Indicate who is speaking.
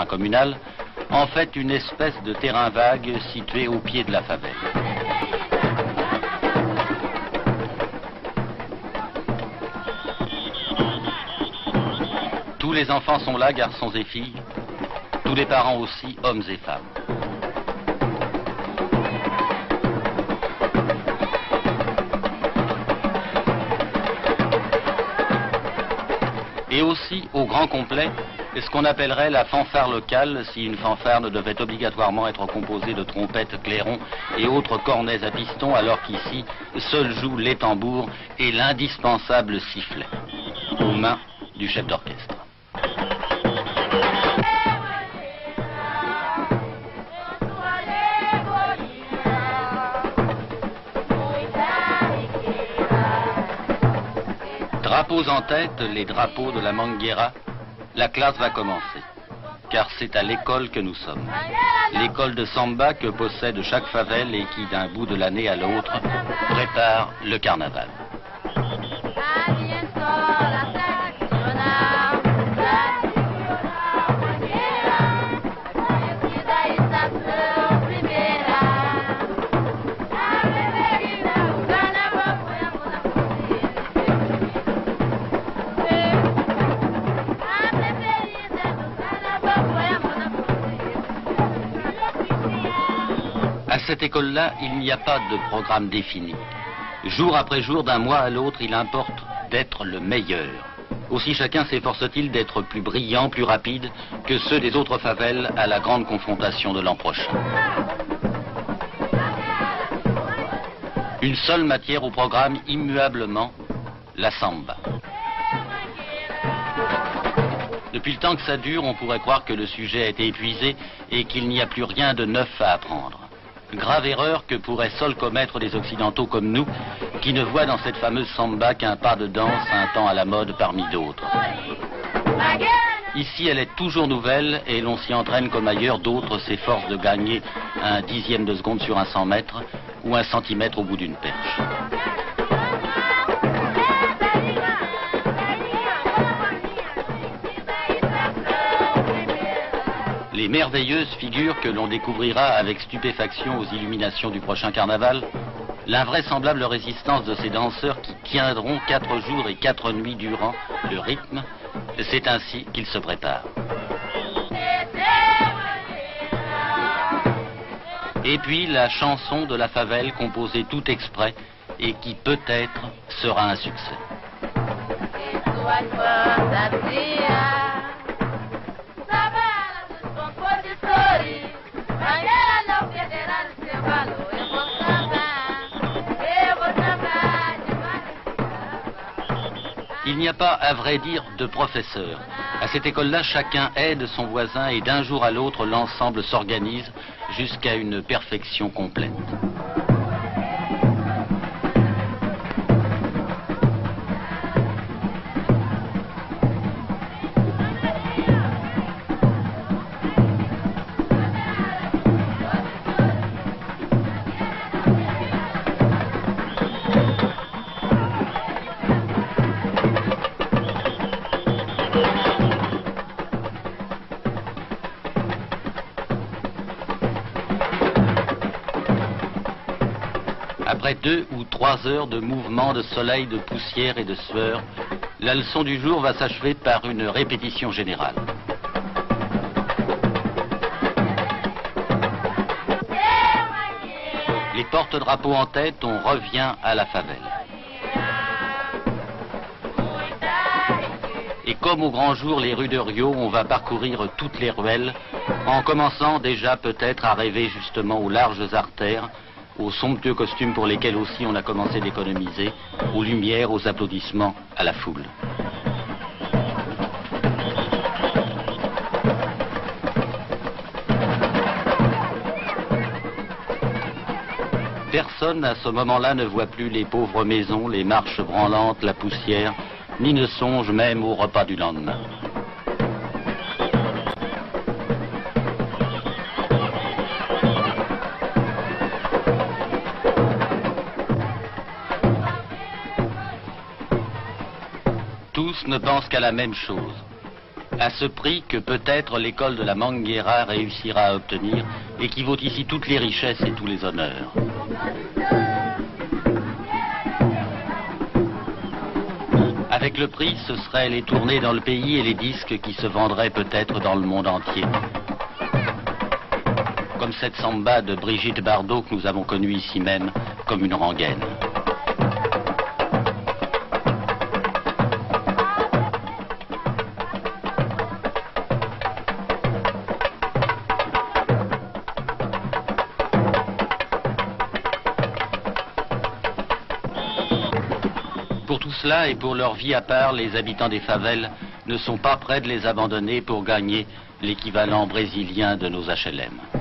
Speaker 1: communal, en fait une espèce de terrain vague situé au pied de la favelle. Tous les enfants sont là, garçons et filles, tous les parents aussi, hommes et femmes. Et aussi, au grand complet, ce qu'on appellerait la fanfare locale, si une fanfare ne devait obligatoirement être composée de trompettes, clairons et autres cornets à piston, alors qu'ici, seuls jouent les tambours et l'indispensable sifflet, aux mains du chef d'orchestre. Drapeaux en tête, les drapeaux de la Manguera, la classe va commencer. Car c'est à l'école que nous sommes. L'école de samba que possède chaque favelle et qui, d'un bout de l'année à l'autre, prépare le carnaval. À cette école-là, il n'y a pas de programme défini. Jour après jour, d'un mois à l'autre, il importe d'être le meilleur. Aussi chacun s'efforce-t-il d'être plus brillant, plus rapide que ceux des autres favelles à la grande confrontation de l'an prochain. Une seule matière au programme immuablement, la samba. Depuis le temps que ça dure, on pourrait croire que le sujet a été épuisé et qu'il n'y a plus rien de neuf à apprendre. Grave erreur que pourraient seuls commettre des Occidentaux comme nous, qui ne voient dans cette fameuse samba qu'un pas de danse, un temps à la mode parmi d'autres. Ici, elle est toujours nouvelle et l'on s'y entraîne comme ailleurs. D'autres s'efforcent de gagner un dixième de seconde sur un 100 mètres ou un centimètre au bout d'une perche. Les merveilleuses figures que l'on découvrira avec stupéfaction aux illuminations du prochain carnaval, l'invraisemblable résistance de ces danseurs qui tiendront 4 jours et 4 nuits durant le rythme, c'est ainsi qu'ils se préparent. Et puis la chanson de la favelle composée tout exprès et qui peut-être sera un succès. Il n'y a pas, à vrai dire, de professeur. À cette école-là, chacun aide son voisin et d'un jour à l'autre, l'ensemble s'organise jusqu'à une perfection complète. Après 2 ou 3 heures de mouvement, de soleil, de poussière et de sueur, la leçon du jour va s'achever par une répétition générale. Les porte-drapeaux en tête, on revient à la favelle. Et comme au grand jour, les rues de Rio, on va parcourir toutes les ruelles, en commençant déjà peut-être à rêver justement aux larges artères, aux somptueux costumes pour lesquels aussi on a commencé d'économiser, aux lumières, aux applaudissements, à la foule. Personne à ce moment-là ne voit plus les pauvres maisons, les marches branlantes, la poussière, ni ne songe même au repas du lendemain. Tous ne pensent qu'à la même chose, à ce prix que peut-être l'école de la Manguera réussira à obtenir et qui vaut ici toutes les richesses et tous les honneurs. Avec le prix, ce seraient les tournées dans le pays et les disques qui se vendraient peut-être dans le monde entier. Comme cette samba de Brigitte Bardot que nous avons connue ici même comme une rengaine. Pour tout cela et pour leur vie à part, les habitants des favelles ne sont pas près de les abandonner pour gagner l'équivalent brésilien de nos HLM.